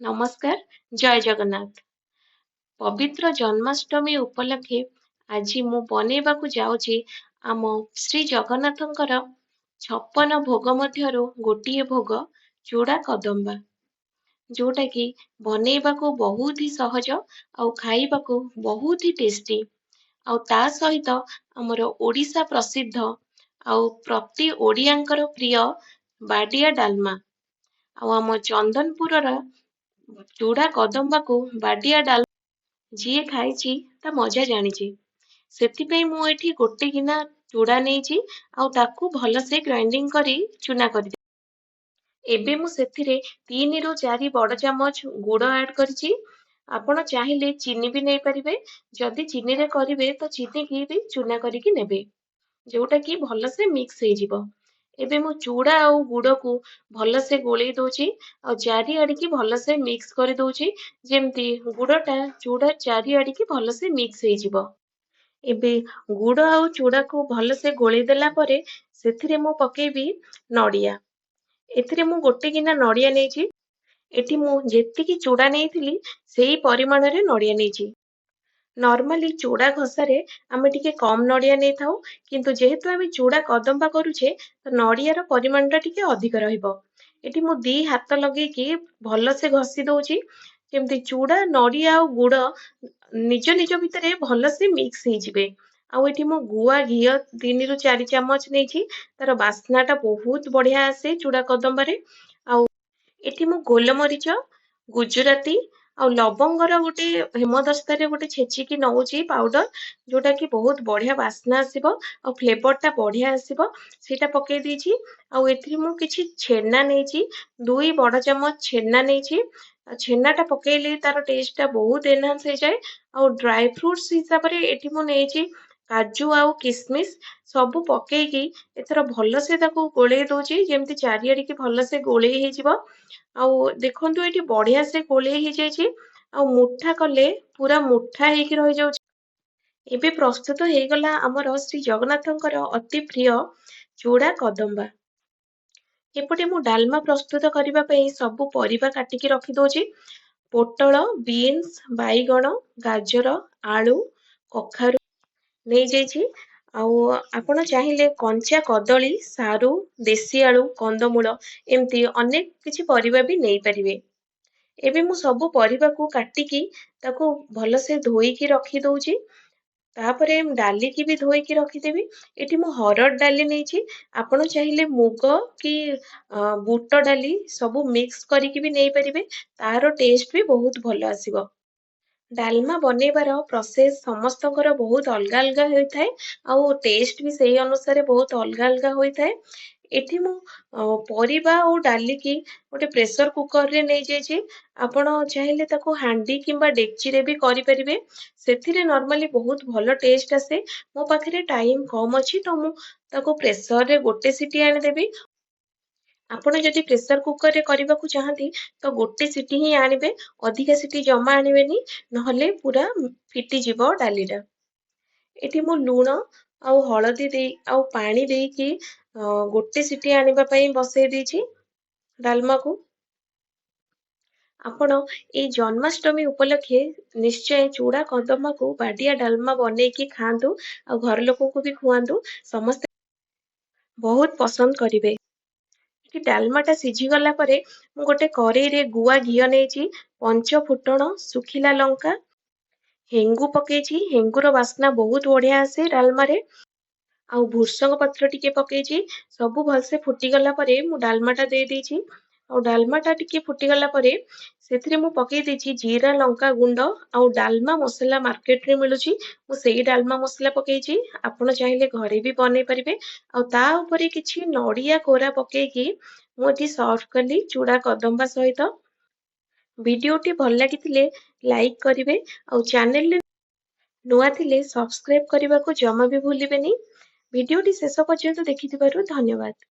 नमस्कार जय जगन्नाथ। पवित्र जन्माष्टमी उपलक्षे आज मु बनेबाकू जाउची आम श्री जगन्नाथंकर 56 भोग मध्यरु गोटिए भोग चूड़ा कदम्बा, जोटा कि बनेबाकू बहुत ही सहज आउ खाइबाकू बहुत ही टेस्टी आउ ता सहित हमर ओडिशा प्रसिद्ध आउ प्रति ओडियांकर प्रिय बाडिया डालमा आउ आम चंदनपुरर चूड़ा कदम्बाकू बाडिया डाल ଯିଏ ଖାଇଛି ତା ମଜା ଜାଣିଛି। ସେଥିପାଇଁ ମୁଁ ଏଠି ଗୋଟେ ଗିନା ଚୁଡ଼ା ନେଇଛି ଆଉ ତାକୁ ଭଲସେ ଗ୍ରାଇଣ୍ଡିଙ୍ଗ କରି ଚୁନା କରିଦେବି। ଏବେ ମୁଁ ସେଥିରେ 3 ରୁ 4 ବଡ଼ ଚାମଚ ଗୁଡ଼ ଆଡ୍ କରିଛି। ଆପଣ ଚାହିଁଲେ ଚିନି ବି ନେଇପାରିବେ। ଯଦି ଚିନିରେ କରିବେ ତ ଚିନିକି ବି ଚୁନା କରିକି ନେବେ, ଯୋଉଟା କି ଭଲସେ ମିକ୍ସ ହେଇଯିବ। ଏବେ ମୁଁ ଚୁଡ଼ା ଆଉ ଗୁଡ଼କୁ ଭଲସେ ଗୋଳେଇ ଦଉଛି ଆଉ ଚାରିଆଡିକି ଭଲସେ ମିକ୍ସ କରି ଦଉଛି, ଯେମିତି ଗୁଡ଼ଟା ଚୁଡ଼ା ଚାରିଆଡିକି ଭଲସେ ମିକ୍ସ ହେଇଯିବ। ଏବେ ଗୁଡ଼ ଆଉ ଚୁଡ଼ାକୁ ଭଲସେ ଗୋଳେଇ ଦେଲା ପରେ ସେଥିରେ ମୁଁ ପକେଇବି ନଡ଼ିଆ। ଏଥିରେ ମୁଁ ଗୋଟେ ଗିନା ନଡ଼ିଆ ନେଇଛି। ଏଠି ମୁଁ ଯେତିକି ଚୁଡ଼ା ନେଇଥିଲି ସେଇ ପରିମାଣରେ ନଡ଼ିଆ ନେଇଛି। ନର୍ମାଲି ଚୁଡ଼ା ଘଷାରେ ଆମେ ଟିକେ କମ ନଡ଼ିଆ ନେଇଥାଉ, କିନ୍ତୁ ଯେହେତୁ ଆମେ ଚୁଡ଼ା କଦମ୍ବା କରୁଛେ ତ ନଡ଼ିଆର ପରିମାଣଟା ଟିକେ ଅଧିକ ରହିବ। ଏଠି ମୁଁ 2 ହାତ ଲଗେଇକି ଭଲସେ ଘଷି ଦଉଛି, ଯେମିତି ଚୁଡ଼ା ନଡ଼ିଆ ଆଉ ଗୁଡ଼ ନିଜ ନିଜ ଭିତରେ ଭଲସେ ମିକ୍ସ ହେଇଯିବେ। ଆଉ ଏଠି ମୁଁ ଗୁଆ ଘିଅ 3 ରୁ 4 ଚାମଚ ନେଇଛି। ତାର ବାସ୍ନାଟା ବହୁତ ବଢିଆ ଆସେ ଚୁଡ଼ା କଦମ୍ବାରେ। ଆଉ ଏଠି ମୁଁ ଗୋଲମରିଚ, ଗୁଜୁରାତି ଆଉ ଲବଙ୍ଗର ଗୋଟେ ହେମଦସ୍ତାରେ ଗୋଟେ ଛେଚିକି ନଉଛି ପାଉଡର, ଯୋଉଟା କି ବହୁତ ବଢିଆ ବାସ୍ନା ଆସିବ ଆଉ ଫ୍ଲେଭରଟା ବଢିଆ ଆସିବ। ସେଇଟା ପକେଇ ଦେଇଛି। ଆଉ ଏଥିରେ ମୁଁ କିଛି ଛେନା ନେଇଛି, 2 ବଡ ଚାମଚ ଛେନା ନେଇଛି। ଆଉ ଛେନାଟା ପକେଇଲେ ତାର ଟେଷ୍ଟଟା ବହୁତ ଏନହାନ୍ସ ହେଇଯାଏ। ଆଉ ଡ୍ରାଇ ଫ୍ରୁଟ୍ସ ହିସାବରେ ଏଠି ମୁଁ ନେଇଛି କାଜୁ ଆଉ କିସମିସ, ସବୁ ପକେଇକି ଏଥର ଭଲସେ ତାକୁ ଗୋଳେଇ ଦଉଛି, ଯେମିତି ଚାରିଆଡିକି ଭଲସେ ଗୋଳେଇ ହେଇଯିବ। ଆଉ ଦେଖନ୍ତୁ ଏଠି ବଢିଆ ସେ ଗୋଳେଇ ହେଇଯାଇଛି। ଆଉ ମୁଠା କଲେ ପୁରା ମୁଠା ହେଇକି ରହିଯାଉଛି। ଏବେ ପ୍ରସ୍ତୁତ ହେଇଗଲା ଆମର ଶ୍ରୀ ଜଗନ୍ନାଥଙ୍କର ଅତି ପ୍ରିୟ ଚୁଡ଼ା କଦମ୍ବା। ଏପଟେ ମୁଁ ଡାଲମା ପ୍ରସ୍ତୁତ କରିବା ପାଇଁ ସବୁ ପରିବା କାଟିକି ରଖି ଦଉଛି। ପୋଟଳ, ବିନ୍ସ, ବାଇଗଣ, ଗାଜର, ଆଳୁ, କଖାରୁ ନେଇଯାଇଛି। ଆଉ ଆପଣ ଚାହିଁଲେ କଞ୍ଚା କଦଳୀ, ସାରୁ, ଦେଶୀ ଆଳୁ, କନ୍ଦମୂଳ ଏମିତି ଅନେକ କିଛି ପରିବା ବି ନେଇପାରିବେ। ଏବେ ମୁଁ ସବୁ ପରିବାକୁ କାଟିକି ତାକୁ ଭଲସେ ଧୋଇକି ରଖି ଦଉଛି। ତାପରେ ଡାଲିକି ବି ଧୋଇକି ରଖିଦେବି। ଏଠି ମୁଁ ହରଡ଼ ଡାଲି ନେଇଛି। ଆପଣ ଚାହିଁଲେ ମୁଗ କି ବୁଟ ଡାଲି ସବୁ ମିକ୍ସ କରିକି ବି ନେଇପାରିବେ। ତାର ଟେଷ୍ଟ ବି ବହୁତ ଭଲ ଆସିବ। ଡାଲମା ବନେଇବାର ପ୍ରୋସେସ ସମସ୍ତଙ୍କର ବହୁତ ଅଲଗା ଅଲଗା ହୋଇଥାଏ, ଆଉ ଟେଷ୍ଟ ବି ସେଇ ଅନୁସାରେ ବହୁତ ଅଲଗା ଅଲଗା ହୋଇଥାଏ। ଏଠି ମୁଁ ପରିବା ଆଉ ଡାଲିକି ଗୋଟେ ପ୍ରେସର କୁକରରେ ନେଇଯାଇଛି। ଆପଣ ଚାହିଁଲେ ତାକୁ ହାଣ୍ଡି କିମ୍ବା ଡେକ୍ଚିରେ ବି କରିପାରିବେ। ସେଥିରେ ନର୍ମାଲି ବହୁତ ଭଲ ଟେଷ୍ଟ ଆସେ। ମୋ ପାଖରେ ଟାଇମ କମ ଅଛି ତ ମୁଁ ତାକୁ ପ୍ରେସରରେ ଗୋଟେ ସିଟି ଆଣିଦେବି। ଆପଣ ଯଦି ପ୍ରେସର କୁକରରେ କରିବାକୁ ଚାହାନ୍ତି ତ ଗୋଟେ ସିଟି ହିଁ ଆଣିବେ, ଅଧିକା ସିଟି ଜମା ଆଣିବେନି, ନହେଲେ ପୁରା ଫିଟିଯିବ ଡାଲିଟା। ଏଠି ମୁଁ ଲୁଣ ଆଉ ହଳଦୀ ଦେଇ ଆଉ ପାଣି ଦେଇକି ଗୋଟେ ସିଟି ଆଣିବା ପାଇଁ ବସେଇ ଦେଇଛି ଡାଲମାକୁ। ଆପଣ ଏଇ ଜନ୍ମାଷ୍ଟମୀ ଉପଲକ୍ଷେ ନିଶ୍ଚୟ ଚୁଡ଼ା କଦମ୍ବାକୁ ବାଡିଆ ଡାଲମା ବନେଇକି ଖାଆନ୍ତୁ ଆଉ ଘର ଲୋକଙ୍କୁ ବି ଖୁଆନ୍ତୁ। ସମସ୍ତେ ବହୁତ ପସନ୍ଦ କରିବେ। କି ଡାଲମାଟା ସିଝିଗଲା ପରେ ମୁଁ ଗୋଟେ କରେଇରେ ଗୁଆ ଘିଅ ନେଇଛି, ପଞ୍ଚ ଫୁଟଣ, ଶୁଖିଲା ଲଙ୍କା, ହେଙ୍ଗୁ ପକେଇଛି। ହେଙ୍ଗୁର ବାସ୍ନା ବହୁତ ବଢିଆ ଆସେ ଡାଲମାରେ। ଆଉ ଭୃଷଙ୍ଗ ପତ୍ର ଟିକେ ପକେଇଛି। ସବୁ ଭଲସେ ଫୁଟିଗଲା ପରେ ମୁଁ ଡାଲମାଟା ଦେଇ ଦେଇଛି। ଆଉ ଡାଲମାଟା ଟିକେ ଫୁଟିଗଲା ପରେ ସେଥିରେ ମୁଁ ପକେଇ ଦେଇଛି ଜିରା ଲଙ୍କା ଗୁଣ୍ଡ ଆଉ ଡାଲମା ମସଲା ମାର୍କେଟରେ ମିଳୁଛି। ମୁଁ ସେଇ ଡାଲମା ମସଲା ପକେଇଛି। ଆପଣ ଚାହିଁଲେ ଘରେ ବି ବନେଇ ପାରିବେ। ଆଉ ତା ଉପରେ କିଛି ନଡ଼ିଆ କୋରା ପକେଇକି ମୁଁ ଏଠି ସର୍ଭ କଲି ଚୁଡ଼ା କଦମ୍ବା ସହିତ। ଭିଡିଓଟି ଭଲ ଲାଗିଥିଲେ ଲାଇକ୍ କରିବେ ଆଉ ଚ୍ୟାନେଲରେ ନୂଆ ଥିଲେ ସବସ୍କ୍ରାଇବ କରିବାକୁ ଜମା ବି ଭୁଲିବେନି। ଭିଡିଓଟି ଶେଷ ପର୍ଯ୍ୟନ୍ତ ଦେଖିଥିବାରୁ ଧନ୍ୟବାଦ।